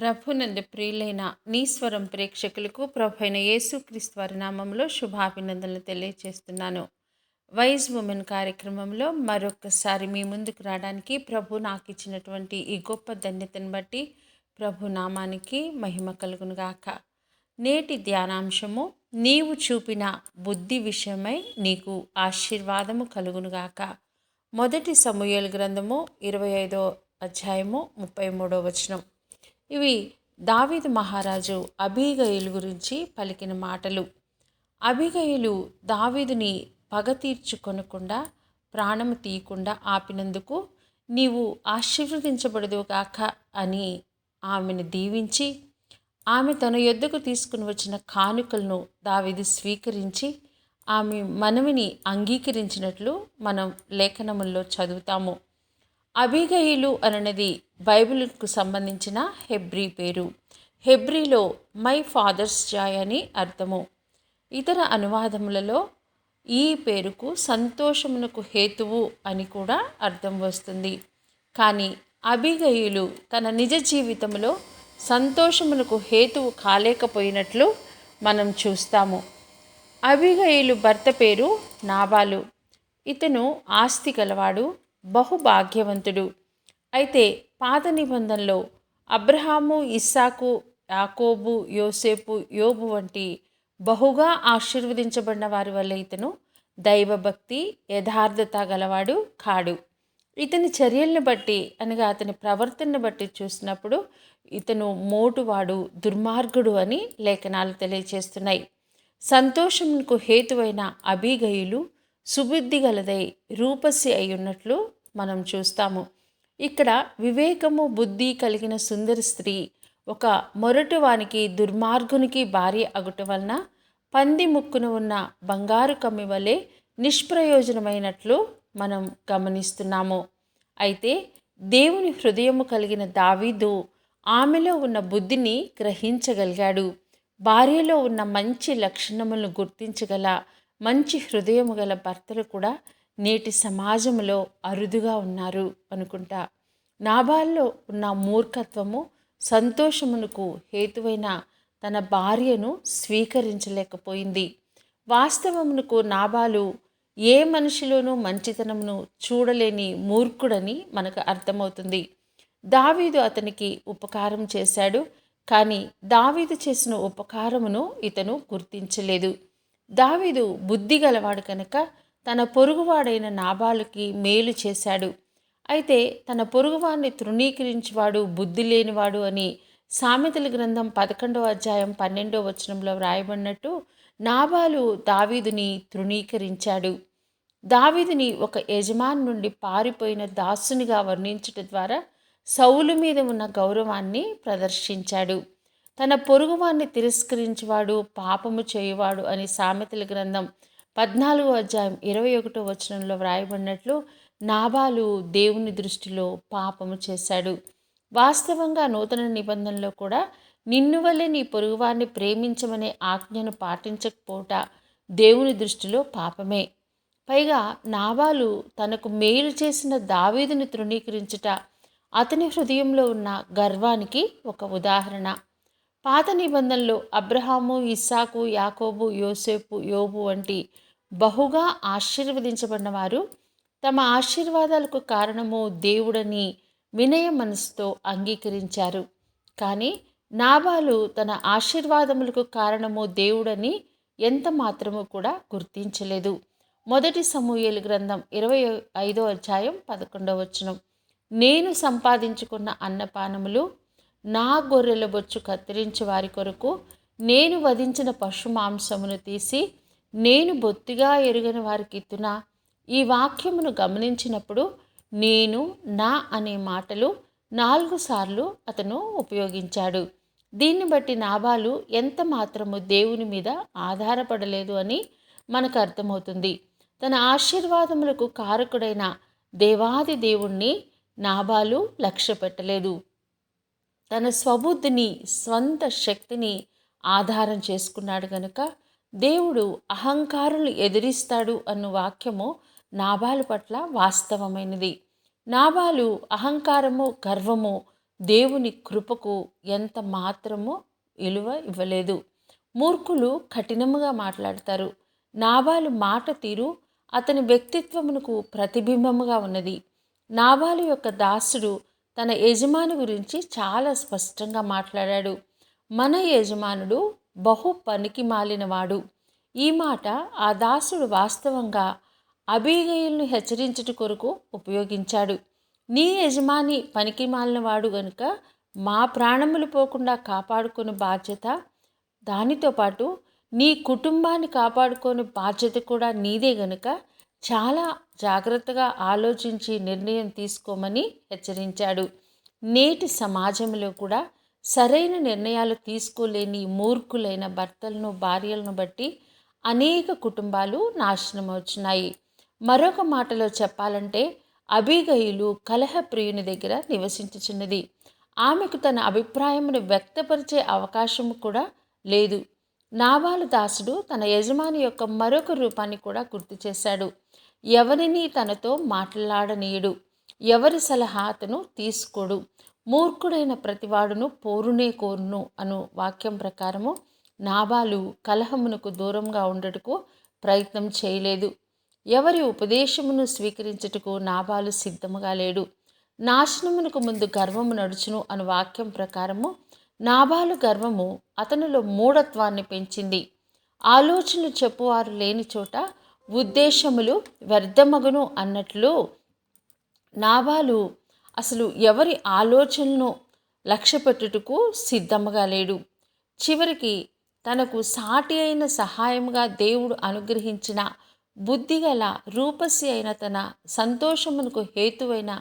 ప్రభునందు ప్రియులైన నీస్వరం ప్రేక్షకులకు ప్రభు అయిన యేసుక్రీస్తు వారి నామంలో శుభాభినందనలు తెలియజేస్తున్నాను. వైజ్ ఉమెన్ కార్యక్రమంలో మరొకసారి మీ ముందుకు రావడానికి ప్రభు నాకు ఇచ్చినటువంటి ఈ గొప్ప ధన్యతను బట్టి ప్రభు నామానికి మహిమ కలుగును గాక. నేటి ధ్యానాంశము, నీవు చూపిన బుద్ధి విషయమై నీకు ఆశీర్వాదము కలుగునుగాక. మొదటి సమూయేలు గ్రంథము 25వ అధ్యాయము 33వ వచనం. ఇవి దావీదు మహారాజు అబీగయిలు గురించి పలికిన మాటలు. అబీగయిలు దావీదుని పగ తీర్చుకొనకుండా, ప్రాణము తీయకుండా ఆపినందుకు నీవు ఆశీర్వదించబడదుగాక అని ఆమెను దీవించి, ఆమె తన యొద్దకు తీసుకుని వచ్చిన కానుకలను దావీదు స్వీకరించి ఆమె మనవిని అంగీకరించినట్లు మనం లేఖనముల్లో చదువుతాము. అబీగయిలు అన్నది బైబిల్కు సంబంధించిన హెబ్రీ పేరు. హెబ్రీలో మై ఫాదర్స్ జాయ్ అని అర్థము. ఇతర అనువాదములలో ఈ పేరుకు సంతోషమునకు హేతువు అని కూడా అర్థం వస్తుంది. కానీ అబీగయిలు తన నిజ జీవితంలో సంతోషమునకు హేతువు కాలేకపోయినట్లు మనం చూస్తాము. అబీగయిలు భర్త పేరు నాబాలు. ఇతను ఆస్తి గలవాడు, బహుభాగ్యవంతుడు. అయితే పాత నిబంధనలో అబ్రహాము, ఇస్సాకు, యాకోబు, యోసేపు, యోబు వంటి బహుగా ఆశీర్వదించబడిన వారి వల్ల ఇతను దైవభక్తి, యథార్థత గలవాడు కాడు. ఇతని చర్యలను బట్టి అనగా అతని ప్రవర్తనను బట్టి చూసినప్పుడు ఇతను మోటువాడు, దుర్మార్గుడు అని లేఖనాలు తెలియజేస్తున్నాయి. సంతోషంకు హేతువైన అబీగయిలు సుబుద్ధి గలదై రూపసి అయి ఉన్నట్లు మనం చూస్తాము. ఇక్కడ వివేకము, బుద్ధి కలిగిన సుందర స్త్రీ ఒక మొరటువానికి, దుర్మార్గునికి భార్య అగుట వలన పంది ముక్కున ఉన్న బంగారు కమ్మి వలె నిష్ప్రయోజనమైనట్లు మనం గమనిస్తున్నాము. అయితే దేవుని హృదయము కలిగిన దావీదు ఆమెలో ఉన్న బుద్ధిని గ్రహించగలిగాడు. భార్యలో ఉన్న మంచి లక్షణములను గుర్తించగల మంచి హృదయము గల భర్తలు కూడా నేటి సమాజంలో అరుదుగా ఉన్నారు అనుకుంటా. నాబాల్లో ఉన్న మూర్ఖత్వము సంతోషమునకు హేతువైన తన భార్యను స్వీకరించలేకపోయింది. వాస్తవమునకు నాబాలు ఏ మనిషిలోనూ మంచితనమును చూడలేని మూర్ఖుడని మనకు అర్థమవుతుంది. దావీదు అతనికి ఉపకారం చేశాడు, కానీ దావీదు చేసిన ఉపకారమును ఇతను గుర్తించలేదు. దావీదు బుద్ధి గలవాడు కనుక తన పొరుగువాడైన నాబాలుకి మేలు చేశాడు. అయితే తన పొరుగువాడిని తృణీకరించేవాడు బుద్ధి లేనివాడు అని సామెతల గ్రంథం 11వ అధ్యాయం 12వ వచనంలో వ్రాయబడినట్టు నాబాలు దావీదుని తృణీకరించాడు. దావీదుని ఒక యజమాని నుండి పారిపోయిన దాసునిగా వర్ణించడం ద్వారా సౌలు మీద ఉన్న గౌరవాన్ని ప్రదర్శించాడు. తన పొరుగువాన్ని తిరస్కరించేవాడు పాపము చేయువాడు అని సామెతల గ్రంథం 14వ అధ్యాయం 21వ వచనంలో వ్రాయబడినట్లు నాబాలు దేవుని దృష్టిలో పాపము చేశాడు. వాస్తవంగా నూతన నిబంధనలో కూడా నిన్ను వల్లే నీ పొరుగువాన్ని ప్రేమించమనే ఆజ్ఞను పాటించకపోవట దేవుని దృష్టిలో పాపమే. పైగా నాబాలు తనకు మేలు చేసిన దావీదుని తృణీకరించుట అతని హృదయంలో ఉన్న గర్వానికి ఒక ఉదాహరణ. పాత నిబంధనలో అబ్రహాము, ఇస్సాకు, యాకోబు, యోసేపు, యోబు వంటి బహుగా ఆశీర్వదించబడిన వారు తమ ఆశీర్వాదాలకు కారణము దేవుడని వినయ మనసుతో అంగీకరించారు. కానీ నాబాలు తన ఆశీర్వాదములకు కారణము దేవుడని ఎంత మాత్రము కూడా గుర్తించలేదు. మొదటి సమూయేలు గ్రంథం 25వ అధ్యాయం 11వ వచనం. నేను సంపాదించుకున్న అన్నపానములు, నా గొర్రెల బొచ్చు కత్తిరించి వారి కొరకు నేను వధించిన పశు మాంసమును తీసి నేను బొత్తిగా ఎరుగని వారికి ఇత్తునా. ఈ వాక్యమును గమనించినప్పుడు నేను, నా అనే మాటలు 4 సార్లు అతను ఉపయోగించాడు. దీన్ని బట్టి నాబాలు ఎంత మాత్రము దేవుని మీద ఆధారపడలేదు అని మనకు అర్థమవుతుంది. తన ఆశీర్వాదములకు కారకుడైన దేవాది దేవుణ్ణి నాబాలు లక్ష్య పెట్టలేదు. తన స్వబుద్ధిని, స్వంత శక్తిని ఆధారం చేసుకున్నాడు గనుక దేవుడు అహంకారులు ఎదిరిస్తాడు అన్న వాక్యము నాబాలు పట్ల వాస్తవమైనది. నాబాలు అహంకారము, గర్వము దేవుని కృపకు ఎంత మాత్రమూ విలువ ఇవ్వలేదు. మూర్ఖులు కఠినముగా మాట్లాడతారు. నాబాలు మాట తీరు అతని వ్యక్తిత్వమునకు ప్రతిబింబముగా ఉన్నది. నాబాలు యొక్క దాసుడు తన యజమాని గురించి చాలా స్పష్టంగా మాట్లాడాడు. మన యజమానుడు బహు పనికి మాలినవాడు. ఈ మాట ఆ దాసుడు వాస్తవంగా అబీగయిల్ను హెచ్చరించుట కొరకు ఉపయోగించాడు. నీ యజమాని పనికి మాలినవాడు గనుక మా ప్రాణములు పోకుండా కాపాడుకునే బాధ్యత, దానితో పాటు నీ కుటుంబాన్ని కాపాడుకునే బాధ్యత కూడా నీదే గనుక చాలా జాగ్రత్తగా ఆలోచించి నిర్ణయం తీసుకోమని హెచ్చరించాడు. నేటి సమాజంలో కూడా సరైన నిర్ణయాలు తీసుకోలేని మూర్ఖులైన భర్తలను, భార్యలను బట్టి అనేక కుటుంబాలు నాశనమవుతున్నాయి. మరొక మాటలో చెప్పాలంటే అబీగయిలు కలహప్రియుని దగ్గర నివసించుచున్నది. ఆమెకు తన అభిప్రాయమును వ్యక్తపరిచే అవకాశము కూడా లేదు. నాబాలు దాసుడు తన యజమాని యొక్క మరొక రూపాన్ని కూడా గుర్తు చేశాడు. ఎవరిని తనతో మాట్లాడనీయుడు, ఎవరి సలహా అతను తీసుకోడు. మూర్ఖుడైన ప్రతివాడును పోరునే కోరును అను వాక్యం ప్రకారము నాబాలు కలహమునకు దూరంగా ఉండటకు ప్రయత్నం చేయలేదు. ఎవరి ఉపదేశమును స్వీకరించుటకు నాబాలు సిద్ధముగా లేడు. నాశనమునకు ముందు గర్వము నడుచును అను వాక్యం ప్రకారము నాబాలు గర్వము అతనిలో మూఢత్వాన్ని పెంచింది. ఆలోచన చెప్పువారు లేని చోట ఉద్దేశములు వ్యర్థమగును అన్నట్లు నాబాలు అసలు ఎవరి ఆలోచనను లక్ష్యపెట్టుటకు సిద్ధముగా లేడు. చివరికి తనకు సాటి అయిన సహాయంగా దేవుడు అనుగ్రహించిన బుద్ధిగల రూపసి అయిన తన సంతోషమునకు హేతువైన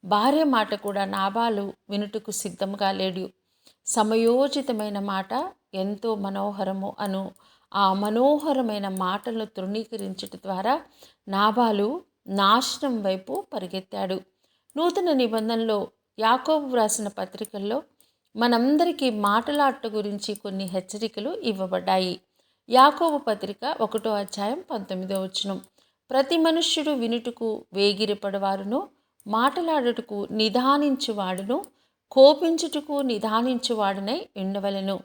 భార్య మాట కూడా నాబాలు వినుటకు సిద్ధముగా లేడు. సమయోచితమైన మాట ఎంతో మనోహరము అను ఆ మనోహరమైన మాటలను తృణీకరించుట ద్వారా నాబాలు నాశనం వైపు పరిగెత్తాడు. నూతన నిబంధనలో యాకోబు వ్రాసిన పత్రికల్లో మనందరికీ మాటలాట గురించి కొన్ని హెచ్చరికలు ఇవ్వబడ్డాయి. యాకోబు పత్రిక 1వ అధ్యాయం 19వ వచనం, ప్రతి మనుష్యుడు వినుటకు వేగిరపడవారును, మాటలాడుటకు నిదానించువాడును, కోపించుటకు నిదానించువాడునై ఉండవలెను.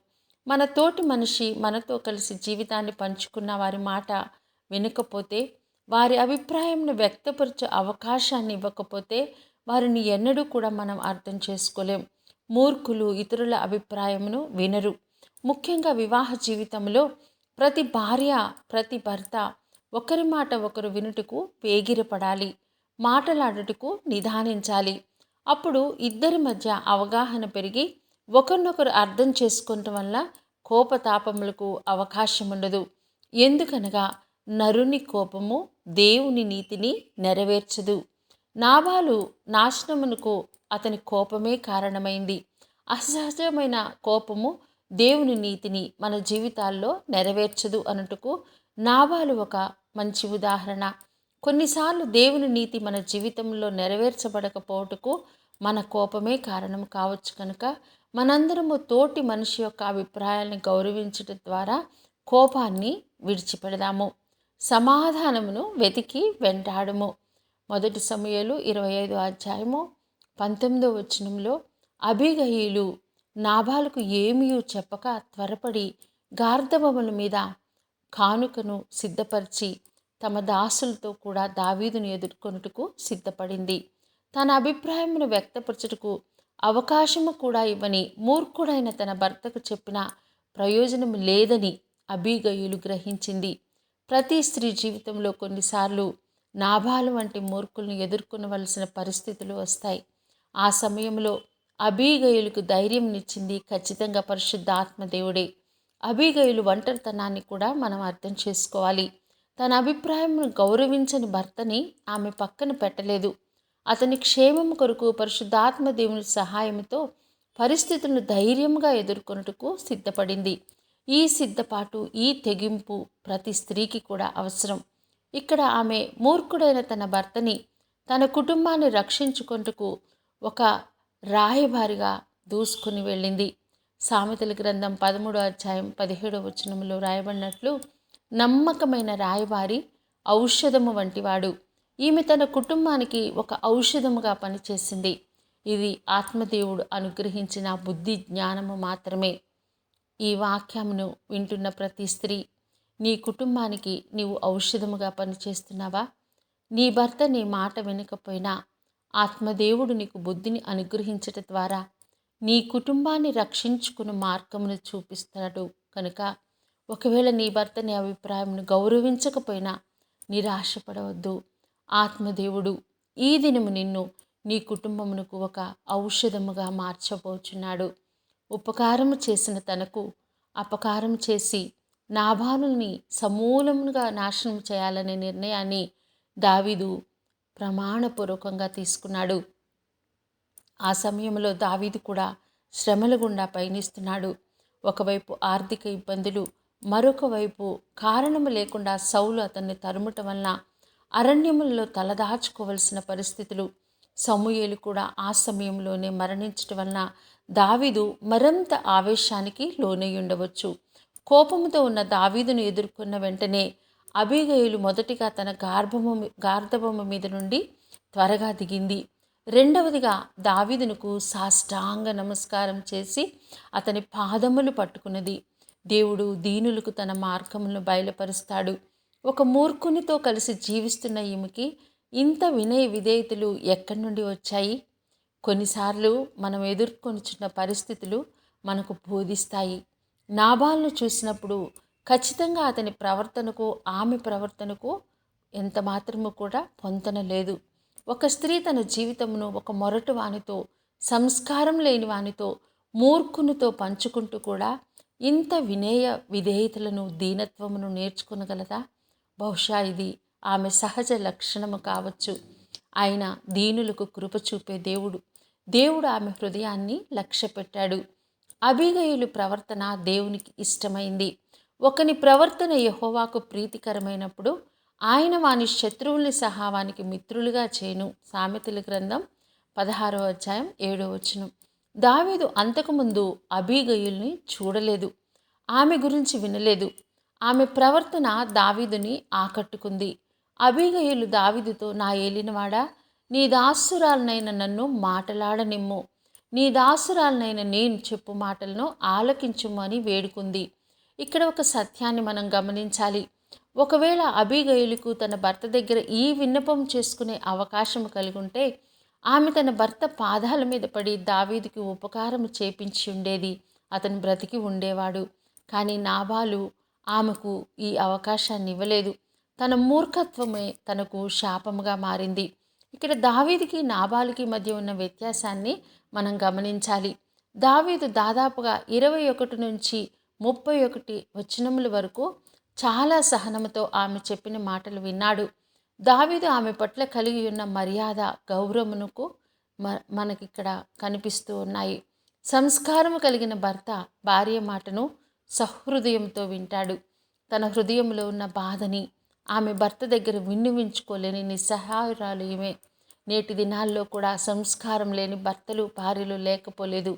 మన తోటి మనిషి మనతో కలిసి జీవితాన్ని పంచుకున్న వారి మాట వినకపోతే, వారి అభిప్రాయంను వ్యక్తపరచే అవకాశాన్ని ఇవ్వకపోతే వారిని ఎన్నడూ కూడా మనం అర్థం చేసుకోలేం. మూర్ఖులు ఇతరుల అభిప్రాయమును వినరు. ముఖ్యంగా వివాహ జీవితంలో ప్రతి భార్య, ప్రతి భర్త ఒకరి మాట ఒకరు వినుటకు వేగిరపడాలి, మాటలాడుటకు నిదానించాలి. అప్పుడు ఇద్దరి మధ్య అవగాహన పెరిగి ఒకరినొకరు అర్థం చేసుకోవటం వల్ల కోపతాపములకు అవకాశం ఉండదు. ఎందుకనగా నరుని కోపము దేవుని నీతిని నెరవేర్చదు. నాబాలు నాశనమునకు అతని కోపమే కారణమైంది. అసహజమైన కోపము దేవుని నీతిని మన జీవితాల్లో నెరవేర్చదు అన్నట్టుకు నాబాలు ఒక మంచి ఉదాహరణ. కొన్నిసార్లు దేవుని నీతి మన జీవితంలో నెరవేర్చబడకపోవటకు మన కోపమే కారణం కావచ్చు. కనుక మనందరము తోటి మనిషి యొక్క అభిప్రాయాలను గౌరవించడం ద్వారా కోపాన్ని విడిచిపెడదాము. సమాధానమును వెతికి వెంటాడము. 1 సమూయేలు 25వ అధ్యాయము 19వ వచనంలో అబీగయీలు నాబాలుకు ఏమీయూ చెప్పక త్వరపడి గార్ధబముల మీద కానుకను సిద్ధపరిచి తమ దాసులతో కూడా దావీదును ఎదుర్కొనుటకు సిద్ధపడింది. తన అభిప్రాయమును వ్యక్తపరచుటకు అవకాశము కూడా ఇవ్వని మూర్ఖుడైన తన భర్తకు చెప్పిన ప్రయోజనం లేదని అబీగయీలు గ్రహించింది. ప్రతి స్త్రీ జీవితంలో కొన్నిసార్లు నాబాలు వంటి మూర్ఖులను ఎదుర్కొనవలసిన పరిస్థితులు వస్తాయి. ఆ సమయంలో అబీగయీలుకు ధైర్యంనిచ్చింది ఖచ్చితంగా పరిశుద్ధ ఆత్మదేవుడే. అబీగయీలు ఒంటరితనాన్ని కూడా మనం అర్థం చేసుకోవాలి. తన అభిప్రాయంను గౌరవించని భర్తని ఆమె పక్కన పెట్టలేదు. అతని క్షేమం కొరకు పరిశుద్ధాత్మ దేవుని సహాయంతో పరిస్థితులను ధైర్యంగా ఎదుర్కొనుటకు సిద్ధపడింది. ఈ సిద్ధపాటు, ఈ తెగింపు ప్రతి స్త్రీకి కూడా అవసరం. ఇక్కడ ఆమె మూర్ఖుడైన తన భర్తని, తన కుటుంబాన్ని రక్షించుకొనుటకు ఒక రాయబారిగా దూసుకుని వెళ్ళింది. సామెతల గ్రంథం 13వ అధ్యాయం 17వ వచనంలో రాయబడినట్లు, నమ్మకమైన రాయబారి ఔషధము వంటివాడు. ఈమె తన కుటుంబానికి ఒక ఔషధముగా పనిచేసింది. ఇది ఆత్మదేవుడు అనుగ్రహించిన బుద్ధి జ్ఞానము మాత్రమే. ఈ వాక్యమును వింటున్న ప్రతి స్త్రీ, నీ కుటుంబానికి నీవు ఔషధముగా పనిచేస్తున్నావా? నీ భర్త నీ మాట వినకపోయినా ఆత్మదేవుడు నీకు బుద్ధిని అనుగ్రహించటం ద్వారా నీ కుటుంబాన్ని రక్షించుకుని మార్గమును చూపిస్తాడు కనుక, ఒకవేళ నీ భర్త నీ అభిప్రాయంను గౌరవించకపోయినా నిరాశపడవద్దు. ఆత్మదేవుడు ఈ దినము నిన్ను నీ కుటుంబమునకు ఒక ఔషధముగా మార్చబోచున్నాడు. ఉపకారము చేసిన తనకు అపకారం చేసి నాబాలుని సమూలముగా నాశనం చేయాలనే నిర్ణయాన్ని దావీదు ప్రమాణపూర్వకంగా తీసుకున్నాడు. ఆ సమయంలో దావీదు కూడా శ్రమల గుండా పయనిస్తున్నాడు. ఒకవైపు ఆర్థిక ఇబ్బందులు, మరొక వైపు కారణము లేకుండా సౌలు అతన్ని తరుముట వలన అరణ్యములలో తలదాచుకోవలసిన పరిస్థితులు. సమూయేలు కూడా ఆ సమయంలోనే మరణించటం వలన దావీదు మరింత ఆవేశానికి లోనై ఉండవచ్చు. కోపముతో ఉన్న దావీదును ఎదుర్కొన్న వెంటనే అబీగయీలు మొదటిగా తన గార్ధబొమ్మ మీద నుండి త్వరగా దిగింది. రెండవదిగా దావీదునకు సాష్టాంగ నమస్కారం చేసి అతని పాదములు పట్టుకున్నది. దేవుడు దీనులకు తన మార్గములను బయలుపరుస్తాడు. ఒక మూర్ఖునితో కలిసి జీవిస్తున్న ఈమెకి ఇంత వినయ విధేయతలు ఎక్కడి నుండి వచ్చాయి? కొన్నిసార్లు మనం ఎదుర్కొనిచున్న పరిస్థితులు మనకు బోధిస్తాయి. నాబాల్ను చూసినప్పుడు ఖచ్చితంగా అతని ప్రవర్తనకు ఆమె ప్రవర్తనకు ఎంత మాత్రము కూడా పొంతన లేదు. ఒక స్త్రీ తన జీవితమును ఒక మొరటు వానితో, సంస్కారం లేని వానితో, మూర్ఖునితో పంచుకుంటూ కూడా ఇంత వినయ విధేయతలను, దీనత్వమును నేర్చుకొనగలదా? బహుశా ఇది ఆమె సహజ లక్షణము కావచ్చు. ఆయన దీనులకు కృప చూపే దేవుడు. దేవుడు ఆమె హృదయాన్ని లక్ష్యపెట్టాడు. అబీగయీలు ప్రవర్తన దేవునికి ఇష్టమైంది. ఒకని ప్రవర్తన యెహోవాకు ప్రీతికరమైనప్పుడు ఆయన వాని శత్రువుల్ని సహా వానికి మిత్రులుగా చేయును. సామెతల గ్రంథం 16వ అధ్యాయం 7వ వచనం. దావీదు అంతకుముందు అబీగయీలుని చూడలేదు, ఆమె గురించి వినలేదు. ఆమె ప్రవర్తన దావీదుని ఆకట్టుకుంది. అబీగయీలు దావీదుతో, నా ఏలినవాడా, నీ దాసురాలనైన నన్ను మాటలాడనిమ్ము, నీ దాసురాలనైన నేను చెప్పు మాటలను ఆలకించుము అని వేడుకుంది. ఇక్కడ ఒక సత్యాన్ని మనం గమనించాలి. ఒకవేళ అబీగయీలుకు తన భర్త దగ్గర ఈ విన్నపం చేసుకునే అవకాశం కలిగి ఉంటే ఆమె తన భర్త పాదాల మీద పడి దావీదుకి ఉపకారం చేపించి ఉండేది, అతను బ్రతికి ఉండేవాడు. కానీ నాబాలు ఆమెకు ఈ అవకాశాన్ని ఇవ్వలేదు. తన మూర్ఖత్వమే తనకు శాపముగా మారింది. ఇక్కడ దావీదుకి నాబాలుకి మధ్య ఉన్న వ్యత్యాసాన్ని మనం గమనించాలి. దావీదు దాదాపుగా 21 నుంచి 31 వచనముల వరకు చాలా సహనముతో ఆమె చెప్పిన మాటలు విన్నాడు. దావీదు ఆమె పట్ల కలిగి ఉన్న మర్యాద, గౌరవమునకు మనకిక్కడ కనిపిస్తూ ఉన్నాయి. సంస్కారము కలిగిన భర్త భార్య మాటను సహృదయంతో వింటాడు. తన హృదయంలో ఉన్న బాధని ఆమె భర్త దగ్గర విన్నవించుకోలేని నిస్సహాయురాలు ఈమె. నేటి దినాల్లో కూడా సంస్కారం లేని భర్తలు, భార్యలు లేకపోలేదు.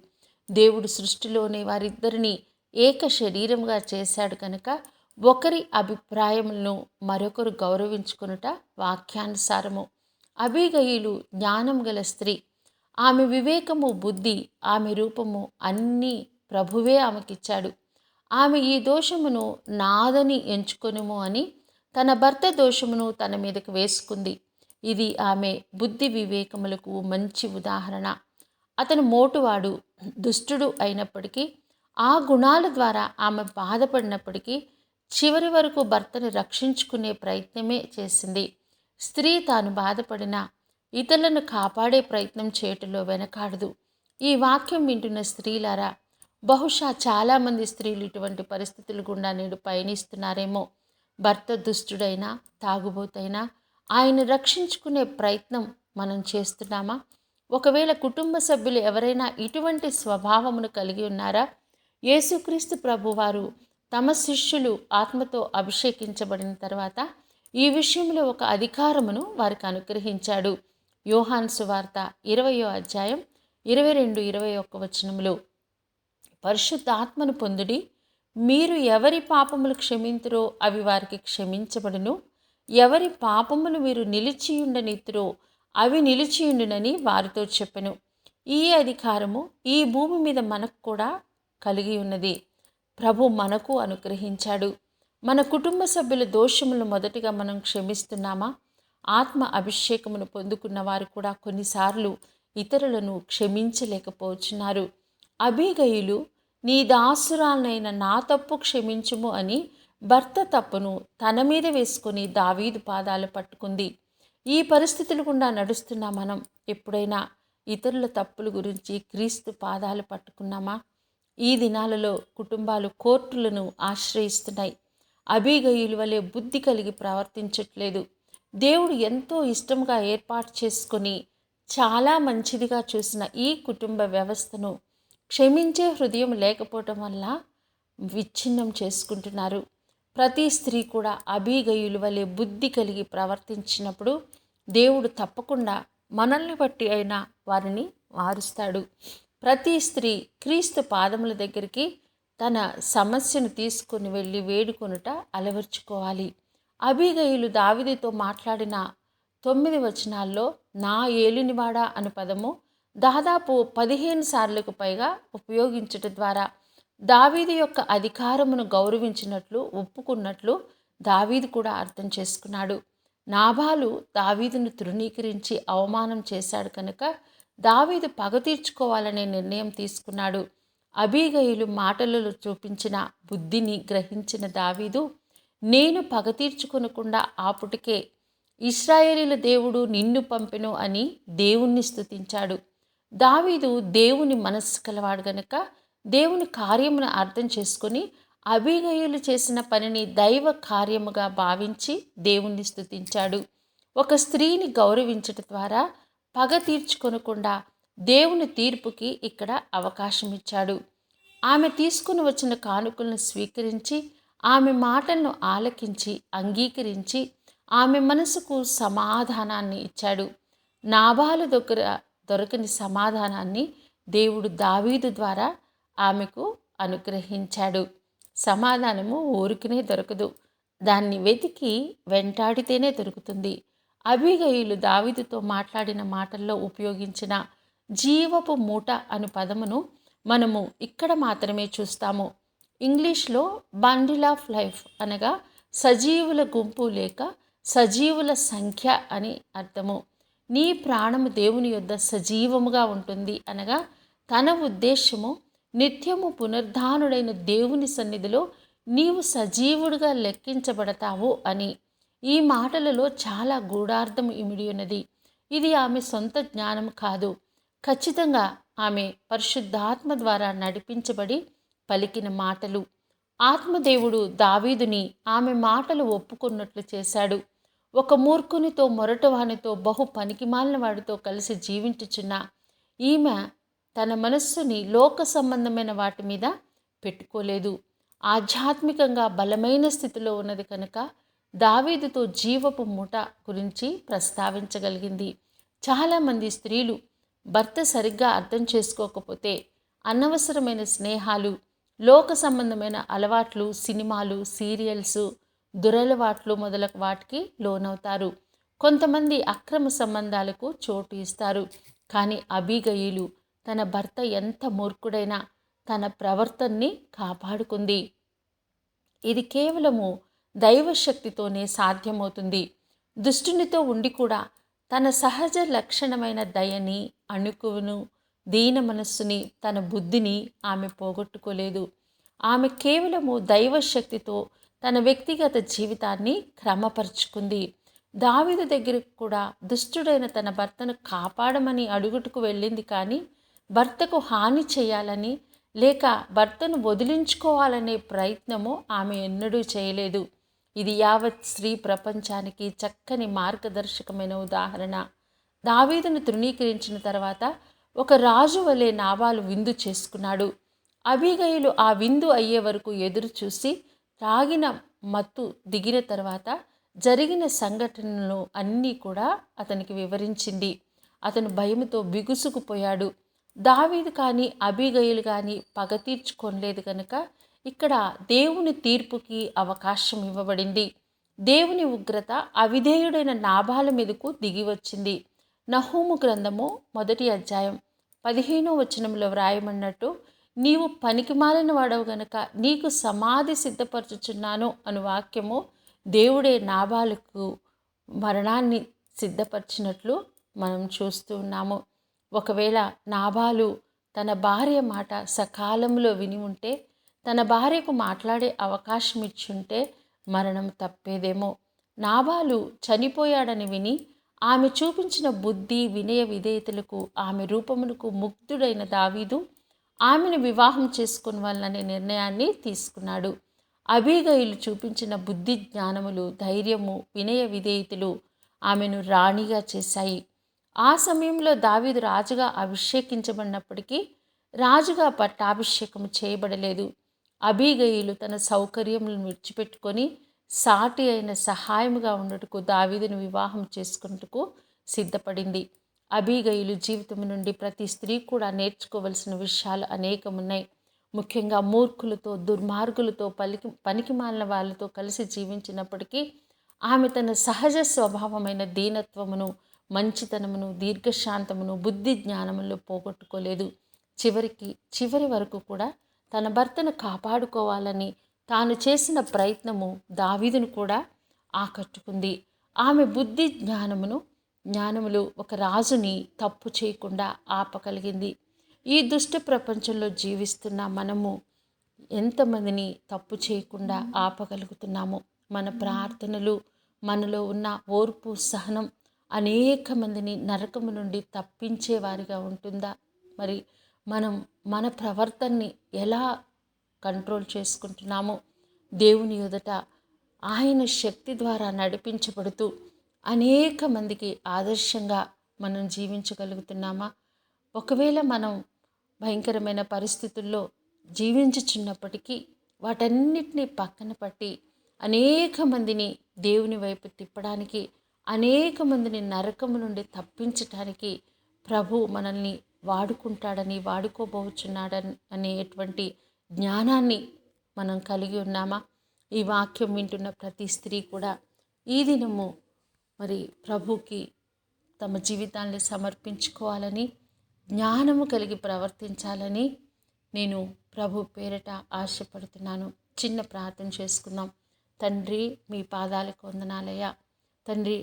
దేవుడు సృష్టిలోనే వారిద్దరిని ఏక శరీరంగా చేశాడు కనుక ఒకరి అభిప్రాయములను మరొకరు గౌరవించుకొనుట వాక్యానుసారము. అబీగయీలు జ్ఞానం గల స్త్రీ. ఆమె వివేకము, బుద్ధి, ఆమె రూపము అన్నీ ప్రభువే ఆమెకిచ్చాడు. ఆమె ఈ దోషమును నాదని ఎంచుకొనుము అని తన భర్త దోషమును తన మీదకు వేసుకుంది. ఇది ఆమె బుద్ధి వివేకములకు మంచి ఉదాహరణ. అతను మోటువాడు, దుష్టుడు అయినప్పటికీ, ఆ గుణాల ద్వారా ఆమె బాధపడినప్పటికీ చివరి వరకు భర్తను రక్షించుకునే ప్రయత్నమే చేసింది. స్త్రీ తాను బాధపడిన ఇతరులను కాపాడే ప్రయత్నం చేయటంలో వెనకాడదు. ఈ వాక్యం వింటున్న స్త్రీలారా, బహుశా చాలామంది స్త్రీలు ఇటువంటి పరిస్థితులు గుండా నేడు పయనిస్తున్నారేమో. భర్త దుష్టుడైనా, తాగుబోతైనా ఆయన రక్షించుకునే ప్రయత్నం మనం చేస్తున్నామా? ఒకవేళ కుటుంబ సభ్యులు ఎవరైనా ఇటువంటి స్వభావమును కలిగి ఉన్నారా? యేసుక్రీస్తు ప్రభువారు తమ శిష్యులు ఆత్మతో అభిషేకించబడిన తర్వాత ఈ విషయంలో ఒక అధికారమును వారికి అనుగ్రహించాడు. యోహాను సువార్త 20వ అధ్యాయం 22-21 వచనములు, పరిశుద్ధాత్మను పొందుడి, మీరు ఎవరి పాపములు క్షమింతురో అవి వారికి క్షమించబడును, ఎవరి పాపములు మీరు నిలిచియుండనిత్తురో అవి నిలిచియుండునని వారితో చెప్పెను. ఈ అధికారము ఈ భూమి మీద మనకు కూడా కలిగి ఉన్నది. ప్రభు మనకు అనుగ్రహించాడు. మన కుటుంబ సభ్యుల దోషములు మొదటిగా మనం క్షమిస్తున్నామా? ఆత్మ అభిషేకమును పొందుకున్న వారు కూడా కొన్నిసార్లు ఇతరులను క్షమించలేకపోతున్నారు. అబీగయిలు, నీ దాసురాలనైన నా తప్పు క్షమించుము అని భర్త తప్పును తన మీద వేసుకొని దావీదు పాదాలు పట్టుకుంది. ఈ పరిస్థితులు గుండా నడుస్తున్న మనం ఎప్పుడైనా ఇతరుల తప్పుల గురించి క్రీస్తు పాదాలు పట్టుకున్నామా? ఈ దినాలలో కుటుంబాలు కోర్టులను ఆశ్రయిస్తున్నాయి. అబీగయిలు వలె బుద్ధి కలిగి ప్రవర్తించట్లేదు. దేవుడు ఎంతో ఇష్టంగా ఏర్పాటు చేసుకొని చాలా మంచిదిగా చూసిన ఈ కుటుంబ వ్యవస్థను క్షమించే హృదయం లేకపోవటం వల్ల విచ్ఛిన్నం చేసుకుంటున్నారు. ప్రతి స్త్రీ కూడా అబీగయిలు వలె బుద్ధి కలిగి ప్రవర్తించినప్పుడు దేవుడు తప్పకుండా మనల్ని బట్టి అయినా వారిని మారుస్తాడు. ప్రతి స్త్రీ క్రీస్తు పాదముల దగ్గరికి తన సమస్యను తీసుకొని వెళ్ళి వేడుకొనుట అలవర్చుకోవాలి. అబీగయిలు దావీదుతో మాట్లాడిన 9 వచనాల్లో నా ఏలినవాడా అను పదము దాదాపు 15 సార్లకు పైగా ఉపయోగించటం ద్వారా దావీదు యొక్క అధికారమును గౌరవించినట్లు ఒప్పుకున్నట్లు దావీదు కూడా అర్థం చేసుకున్నాడు. నాబాలు దావీదును తృణీకరించి అవమానం చేశాడు కనుక దావీదు పగ తీర్చుకోవాలనే నిర్ణయం తీసుకున్నాడు. అబీగయిలు మాటలలో చూపించిన బుద్ధిని గ్రహించిన దావీదు, నేను పగ తీర్చుకొనకుండా ఆపుటికే ఇశ్రాయేలీల దేవుడు నిన్ను పంపెను అని దేవుణ్ణి స్తుతించాడు. దావీదు దేవుని మనస్సు కలవాడు గనుక దేవుని కార్యమును అర్థం చేసుకొని అబీగయిలు చేసిన పనిని దైవ కార్యముగా భావించి దేవుణ్ణి స్తుతించాడు. ఒక స్త్రీని గౌరవించటం ద్వారా పగ తీర్చుకొనకుండా దేవుని తీర్పుకి ఇక్కడ అవకాశం ఇచ్చాడు. ఆమె తీసుకుని వచ్చిన కానుకలను స్వీకరించి ఆమె మాటలను ఆలకించి అంగీకరించి ఆమె మనసుకు సమాధానాన్ని ఇచ్చాడు. నాబాలు దగ్గర దొరకని సమాధానాన్ని దేవుడు దావీదు ద్వారా ఆమెకు అనుగ్రహించాడు. సమాధానము ఊరికనే దొరకదు, దాన్ని వెతికి వెంటాడితేనే దొరుకుతుంది. అబీగయిలు దావీదుతో మాట్లాడిన మాటల్లో ఉపయోగించిన జీవపు మూట అను పదమును మనము ఇక్కడ మాత్రమే చూస్తాము. ఇంగ్లీష్లో బండిల్ ఆఫ్ లైఫ్ అనగా సజీవుల గుంపు లేక సజీవుల సంఖ్య అని అర్థము. నీ ప్రాణము దేవుని యొద్ద సజీవముగా ఉంటుంది అనగా తన ఉద్దేశము నిత్యము పునరుద్ధానుడైన దేవుని సన్నిధిలో నీవు సజీవుడిగా లెక్కించబడతావు అని. ఈ మాటలలో చాలా గూఢార్థం ఇమిడి ఉన్నది. ఇది ఆమె సొంత జ్ఞానం కాదు, ఖచ్చితంగా ఆమె పరిశుద్ధాత్మ ద్వారా నడిపించబడి పలికిన మాటలు. ఆత్మదేవుడు దావీదుని ఆమె మాటలు ఒప్పుకున్నట్లు చేశాడు. ఒక మూర్ఖునితో మొరటవానితో బహు పనికిమాలిన వాడితో కలిసి జీవించుచున్న ఈమె తన మనస్సుని లోక సంబంధమైన వాటి మీద పెట్టుకోలేదు. ఆధ్యాత్మికంగా బలమైన స్థితిలో ఉన్నది కనుక దావీదుతో జీవపు మూట గురించి ప్రస్తావించగలిగింది. చాలామంది స్త్రీలు భర్త సరిగ్గా అర్థం చేసుకోకపోతే అనవసరమైన స్నేహాలు, లోక సంబంధమైన అలవాట్లు, సినిమాలు, సీరియల్స్, దురలవాట్లు మొదలగు వాటికి లోనవుతారు. కొంతమంది అక్రమ సంబంధాలకు చోటు ఇస్తారు. కానీ అబీగయిలు తన భర్త ఎంత మూర్ఖుడైనా తన ప్రవర్తనని కాపాడుకుంది. ఇది కేవలము దైవశక్తితోనే సాధ్యమవుతుంది. దుష్టునితో ఉండి కూడా తన సహజ లక్షణమైన దయని, అణుకువను, దీన మనస్సుని, తన బుద్ధిని ఆమె పోగొట్టుకోలేదు. ఆమె కేవలము దైవశక్తితో తన వ్యక్తిగత జీవితాన్ని క్రమపరుచుకుంది. దావీదు దగ్గరికి కూడా దుష్టుడైన తన భర్తను కాపాడమని అడుగుటకు వెళ్ళింది, కానీ భర్తకు హాని చేయాలని లేక భర్తను వదిలించుకోవాలనే ప్రయత్నము ఆమె ఎన్నడూ చేయలేదు. ఇది యావత్ స్త్రీ ప్రపంచానికి చక్కని మార్గదర్శకమైన ఉదాహరణ. దావీదును తృణీకరించిన తర్వాత ఒక రాజు వలె నాబాలు విందు చేసుకున్నాడు. అబీగయిలు ఆ విందు అయ్యే వరకు ఎదురు చూసి తాగిన మత్తు దిగిన తర్వాత జరిగిన సంఘటనలు అన్నీ కూడా అతనికి వివరించింది. అతను భయముతో బిగుసుకుపోయాడు. దావీదు కానీ అబీగయిలు కానీ పగ తీర్చుకోలేదు కనుక ఇక్కడ దేవుని తీర్పుకి అవకాశం ఇవ్వబడింది. దేవుని ఉగ్రత అవిధేయుడైన నాబాలు మీదకు దిగి వచ్చింది. నహూము గ్రంథము 1 అధ్యాయం 15వ వచనంలో వ్రాయమన్నట్టు, నీవు పనికిమాలిన వాడవు గనుక నీకు సమాధి సిద్ధపరచుచున్నాను అను వాక్యము దేవుడే నాబాలుకు మరణాన్ని సిద్ధపరిచినట్లు మనం చూస్తూ ఉన్నాము. ఒకవేళ నాబాలు తన భార్య మాట సకాలంలో విని ఉంటే, తన భార్యకు మాట్లాడే అవకాశం ఇచ్చుంటే మరణం తప్పేదేమో. నాబాలు చనిపోయాడని విని ఆమె చూపించిన బుద్ధి, వినయ విధేయతలకు, ఆమె రూపమునకు ముగ్ధుడైన దావీదు ఆమెను వివాహం చేసుకునవాలనే నిర్ణయాన్ని తీసుకున్నాడు. అబీగయిలు చూపించిన బుద్ధి జ్ఞానములు, ధైర్యము, వినయ విధేయతలు ఆమెను రాణిగా చేశాయి. ఆ సమయంలో దావీదు రాజుగా అభిషేకించబడినప్పటికీ రాజుగా పట్టాభిషేకం చేయబడలేదు. అబీగయిలు తన సౌకర్యములను విడిచిపెట్టుకొని సాటి అయిన సహాయముగా ఉండుటకు దావీదును వివాహం చేసుకున్నట్టుకు సిద్ధపడింది. అబీగయిలు జీవితం నుండి ప్రతి స్త్రీ కూడా నేర్చుకోవలసిన విషయాలు అనేకమున్నాయి. ముఖ్యంగా మూర్ఖులతో, దుర్మార్గులతో, పనికిమాలిన వాళ్ళతో కలిసి జీవించినప్పటికీ ఆమె తన సహజ స్వభావమైన దీనత్వమును, మంచితనమును, దీర్ఘశాంతమును, బుద్ధి జ్ఞానములు పోగొట్టుకోలేదు. చివరి వరకు కూడా తన భర్తను కాపాడుకోవాలని తాను చేసిన ప్రయత్నము దావీదును కూడా ఆకట్టుకుంది. ఆమె బుద్ధి జ్ఞానములు ఒక రాజుని తప్పు చేయకుండా ఆపగలిగింది. ఈ దుష్ట ప్రపంచంలో జీవిస్తున్న మనము ఎంతమందిని తప్పు చేయకుండా ఆపగలుగుతున్నాము? మన ప్రార్థనలు, మనలో ఉన్న ఓర్పు, సహనం అనేక మందిని నరకము నుండి తప్పించే వారిగా ఉంటుందా? మరి మనం మన ప్రవర్తనని ఎలా కంట్రోల్ చేసుకుంటున్నాము? దేవుని ఎదుట ఆయన శక్తి ద్వారా నడిపించబడుతూ అనేక మందికి ఆదర్శంగా మనం జీవించగలుగుతున్నామా? ఒకవేళ మనం భయంకరమైన పరిస్థితుల్లో జీవించుచున్నప్పటికీ వాటన్నిటినీ పక్కన పట్టి అనేక మందిని దేవుని వైపు తిప్పడానికి, అనేక మందిని నరకము నుండి తప్పించటానికి ప్రభు మనల్ని వాడుకుంటాడని, వాడుకోబోచున్నాడని అనేటువంటి జ్ఞానాన్ని మనం కలిగి ఉన్నామా? ఈ వాక్యం వింటున్న ప్రతి స్త్రీ కూడా ఈ దినము మరి ప్రభుకి తమ జీవితాన్ని సమర్పించుకోవాలని, జ్ఞానము కలిగి ప్రవర్తించాలని నేను ప్రభు పేరట ఆశపడుతున్నాను. చిన్న ప్రార్థన చేసుకుందాం. తండ్రి, మీ పాదాలకు వందనాలయ్యా. తండ్రి,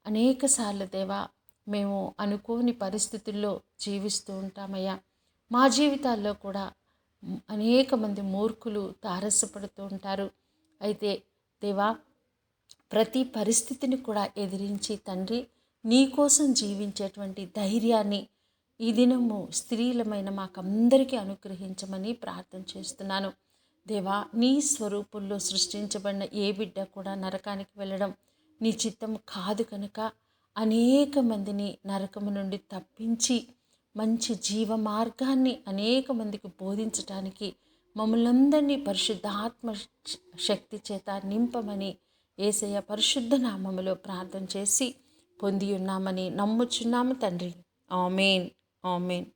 అనేక సార్లు దేవా మేము అనుకోని పరిస్థితుల్లో జీవిస్తూ ఉంటామయ్యా. మా జీవితాల్లో కూడా అనేక మంది మూర్ఖులు తారసపడుతూ ఉంటారు. అయితే దేవా, ప్రతి పరిస్థితిని కూడా ఎదిరించి తండ్రి నీ కోసం జీవించేటువంటి ధైర్యాన్ని ఈ దినము స్త్రీలమైన మాకందరికీ అనుగ్రహించమని ప్రార్థన చేస్తున్నాను. దేవా, నీ స్వరూపంలో సృష్టించబడిన ఏ బిడ్డ కూడా నరకానికి వెళ్ళడం నీ చిత్తం కాదు కనుక అనేక మందిని నరకము నుండి తప్పించి మంచి జీవ మార్గాన్ని అనేక మందికి బోధించటానికి మమ్మల్ని అందరినీ పరిశుద్ధాత్మ శక్తి చేత నింపమని యేసయ్య పరిశుద్ధ నామములో ప్రార్థన చేసి పొంది ఉన్నామని నమ్ముచున్నాము తండ్రి. ఆమేన్, ఆమేన్.